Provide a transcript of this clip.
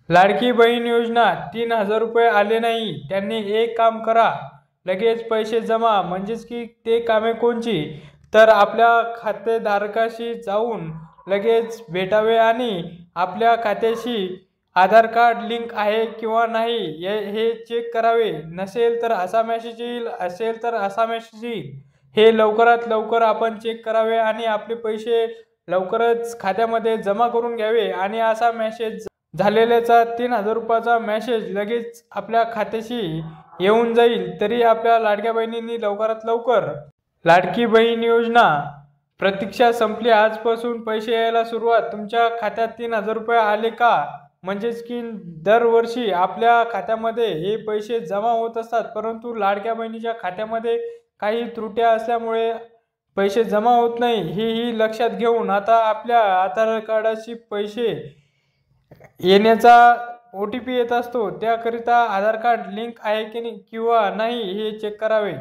लाडकी बहीण योजना 3,000 रुपये आले नाही, त्यांनी एक काम करा, लगेच पैसे जमा. म्हणजेच की ते कामे कोणची, तर आपल्या खातेधारकाशी जाऊन लगेच भेटावे आणि आपल्या खात्याशी आधार कार्ड लिंक आहे किंवा नाही हे चेक करावे. नसेल तर असा मेसेज येईल, असेल तर असा मेसेज येईल. हे लवकरात लवकर आपण चेक करावे आणि आपले पैसे लवकरच खात्यामध्ये जमा करून घ्यावे. आणि असा मेसेज झालेल्याचा 3,000 रुपयाचा मेसेज लगेच आपल्या खात्याशी येऊन जाईल. तरी आपल्या लाडक्या बहिणींनी लवकरात लवकर लाडकी बहीण योजना प्रतीक्षा संपली. आजपासून पैसे यायला सुरुवात. तुमच्या खात्यात 3,000 रुपये आले का? म्हणजेच की दरवर्षी आपल्या खात्यामध्ये हे पैसे जमा होत असतात, परंतु लाडक्या बहिणीच्या खात्यामध्ये काही त्रुट्या असल्यामुळे पैसे जमा होत नाही. ही लक्षात घेऊन आता आपल्या आधार कार्डाशी पैसे येण्याचा OTP येत असतो. त्याकरिता आधार कार्ड लिंक आहे की नाही किंवा नाही हे चेक करावे.